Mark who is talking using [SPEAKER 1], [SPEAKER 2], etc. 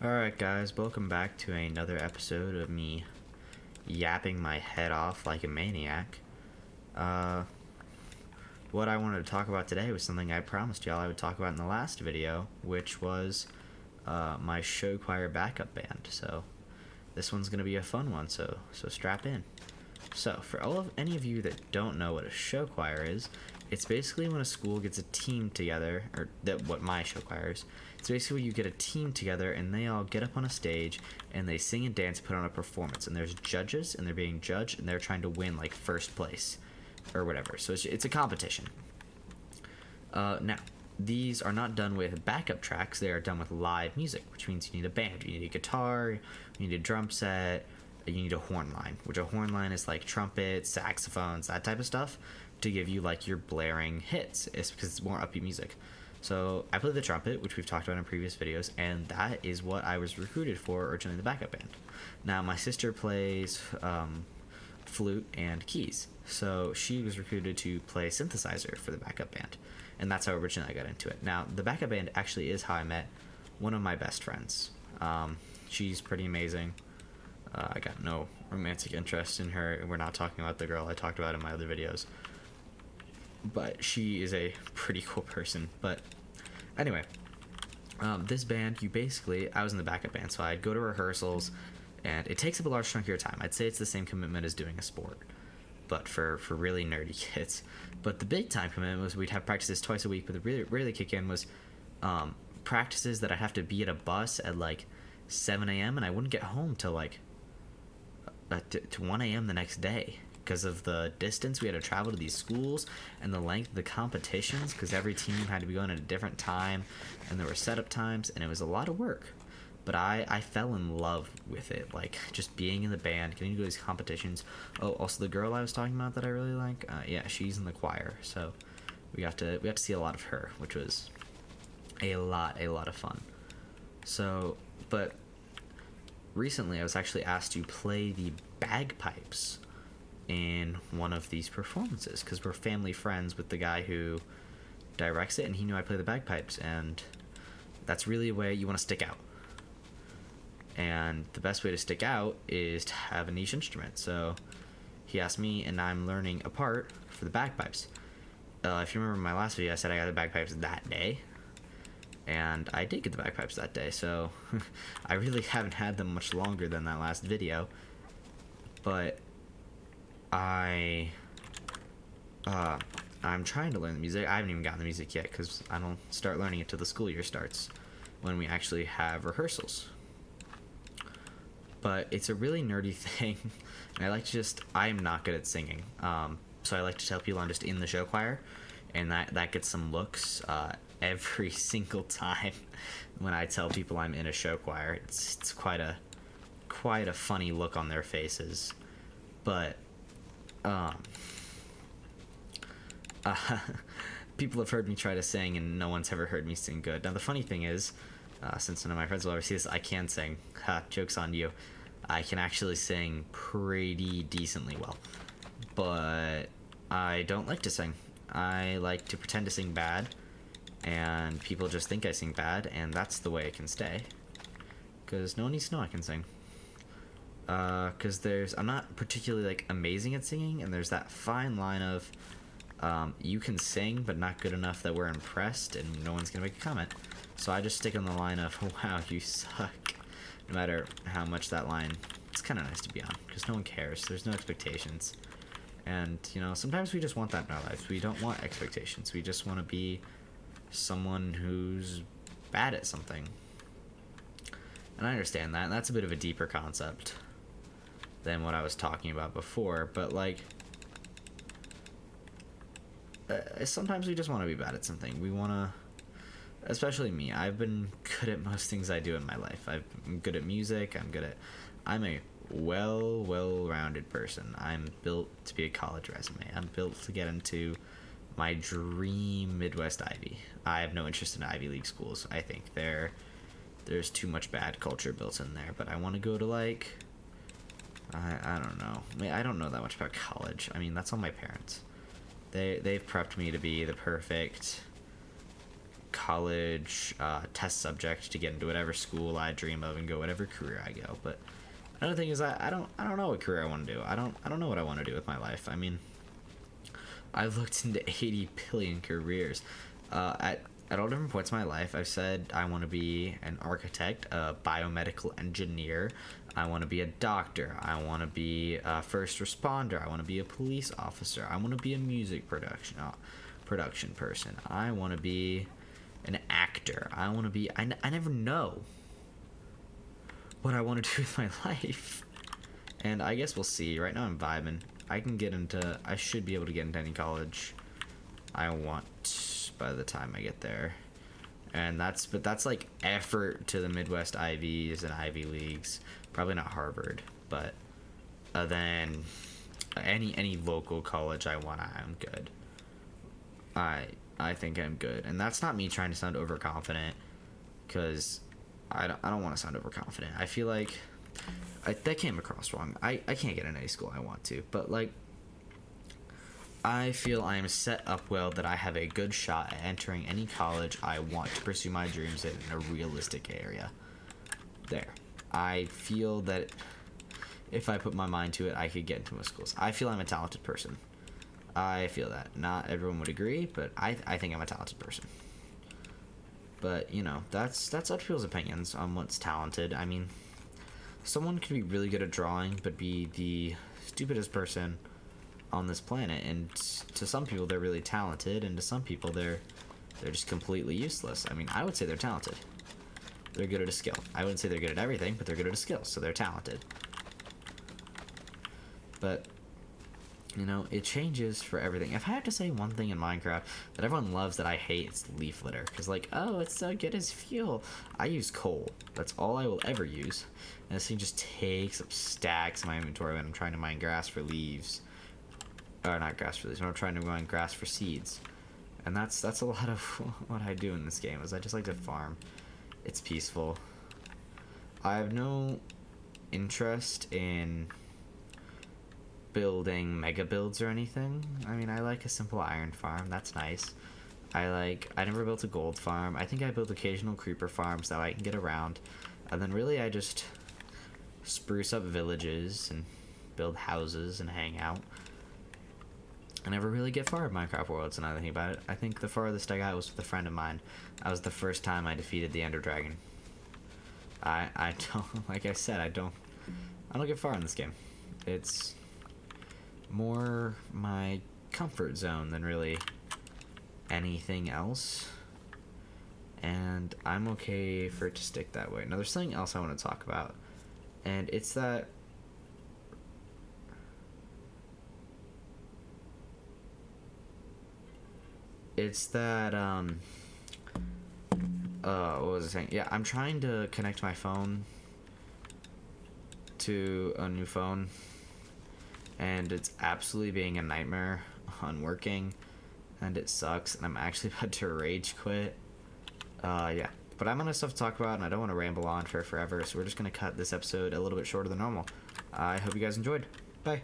[SPEAKER 1] Alright, guys, welcome back to another episode of me yapping my head off like a maniac. What I wanted to talk about today was something I promised y'all I would talk about in the last video, which was my show choir backup band. So this one's going to be a fun one, so strap in. So, for any of you that don't know what a show choir is, it's basically when a school gets a team together, or what my show choir is. It's basically when you get a team together and they all get up on a stage and they sing and dance, put on a performance, and there's judges and they're being judged and they're trying to win like first place or whatever. So it's a competition. Now, these are not done with backup tracks; they are done with live music, which means you need a band, you need a guitar, you need a drum set. You need a horn line, which a horn line is like trumpets, saxophones, that type of stuff, to give you like your blaring hits. It's because it's more upbeat music. So I play the trumpet, which we've talked about in previous videos, and that is what I was recruited for originally, the backup band. Now my sister plays flute and keys, so she was recruited to play synthesizer for the backup band, and that's how originally I got into it. Now the backup band actually is how I met one of my best friends. She's pretty amazing. I got no romantic interest in her. We're not talking about the girl I talked about in my other videos. But she is a pretty cool person. But anyway, this band, I was in the backup band, so I'd go to rehearsals, and it takes up a large chunk of your time. I'd say it's the same commitment as doing a sport, but for really nerdy kids. But the big time commitment was we'd have practices twice a week, but the really kick in was practices that I'd have to be at a bus at like 7 a.m. and I wouldn't get home till like to 1 a.m. the next day because of the distance we had to travel to these schools and the length of the competitions, because every team had to be going at a different time and there were setup times and it was a lot of work. But I fell in love with it, like just being in the band, getting to go to these competitions. Oh, also the girl I was talking about that I really like, yeah, she's in the choir, so we got to see a lot of her, which was a lot of fun. So, but recently I was actually asked to play the bagpipes in one of these performances because we're family friends with the guy who directs it, and he knew I play the bagpipes, and that's really a way you want to stick out. And the best way to stick out is to have a niche instrument. So he asked me, and I'm learning a part for the bagpipes. If you remember my last video, I said I got the bagpipes that day. And I did get the bagpipes that day, so I really haven't had them much longer than that last video. But I'm trying to learn the music. I haven't even gotten the music yet because I don't start learning it till the school year starts, when we actually have rehearsals. But it's a really nerdy thing, and I'm not good at singing, so I like to tell people I'm just in the show choir, and that gets some looks every single time when I tell people I'm in a show choir. It's quite a funny look on their faces. But people have heard me try to sing, and no one's ever heard me sing good. Now the funny thing is, since none of my friends will ever see this, I can sing. Joke's on you. I can actually sing pretty decently well, but I don't like to sing. I like to pretend to sing bad, and people just think I sing bad, and that's the way it can stay, because no one needs to know I can sing. Because I'm not particularly like amazing at singing, and there's that fine line of you can sing but not good enough that we're impressed and no one's gonna make a comment. So I just stick on the line of, wow, you suck, no matter how much that line. It's kind of nice to be on, because no one cares. There's no expectations. And, sometimes we just want that in our lives. We don't want expectations. We just want to be someone who's bad at something. And I understand that. And that's a bit of a deeper concept than what I was talking about before. But, sometimes we just want to be bad at something. We want to... Especially me. I've been good at most things I do in my life. I'm good at music. I'm a well-rounded person. I'm built to be a college resume. I'm built to get into my dream Midwest Ivy. I have no interest in Ivy League schools. I think there's too much bad culture built in there. But I want to go to I don't know. I don't know that much about college. I mean, that's all my parents. They've prepped me to be the perfect college test subject to get into whatever school I dream of and go whatever career I go. But another thing is I don't know what career I want to do. I don't know what I want to do with my life. I mean, I've looked into 80 billion careers. At all different points in my life, I've said I want to be an architect, a biomedical engineer. I want to be a doctor. I want to be a first responder. I want to be a police officer. I want to be a music production person. I want to be an actor. I want to be... I never know what I want to do with my life. And I guess we'll see. Right now I'm vibing. I should be able to get into any college I want by the time I get there. And that's like effort to the Midwest Ivies and Ivy Leagues. Probably not Harvard, but then any local college I want, I'm good. I think I'm good. And that's not me trying to sound overconfident, because I don't want to sound overconfident. I feel like that came across wrong. I can't get in any school I want to, but like, I feel I am set up well, that I have a good shot at entering any college I want to pursue my dreams in a realistic area. There. I feel that if I put my mind to it, I could get into most schools. I feel I'm a talented person. I feel that. Not everyone would agree, but I think I'm a talented person. But, you know, that's other people's opinions on what's talented. I mean, someone could be really good at drawing, but be the stupidest person on this planet, and to some people they're really talented, and to some people they're just completely useless. I mean, I would say they're talented. They're good at a skill. I wouldn't say they're good at everything, but they're good at a skill, so they're talented. But, you know, it changes for everything. If I had to say one thing in Minecraft that everyone loves that I hate, it's leaf litter. Because, like, oh, it's so good as fuel. I use coal. That's all I will ever use. And this thing just takes up stacks in my inventory when I'm trying to mine grass for leaves. Or not grass for leaves, when I'm trying to mine grass for seeds. And that's a lot of what I do in this game, is I just like to farm. It's peaceful. I have no interest in building mega builds or anything. I mean, I like a simple iron farm. That's nice. I never built a gold farm. I think I build occasional creeper farms that I can get around. And then really I just spruce up villages and build houses and hang out. I never really get far in Minecraft Worlds, and I think about it. I think the farthest I got was with a friend of mine. That was the first time I defeated the Ender Dragon. I don't, like I said, I don't get far in this game. It's more my comfort zone than really anything else. And I'm okay for it to stick that way. Now, there's something else I want to talk about, and it's that what was I saying? Yeah, I'm trying to connect my phone to a new phone, and it's absolutely being a nightmare on working, and it sucks, and I'm actually about to rage quit. Yeah, but I'm gonna stuff to talk about, and I don't want to ramble on for forever, so we're just gonna cut this episode a little bit shorter than normal. I hope you guys enjoyed.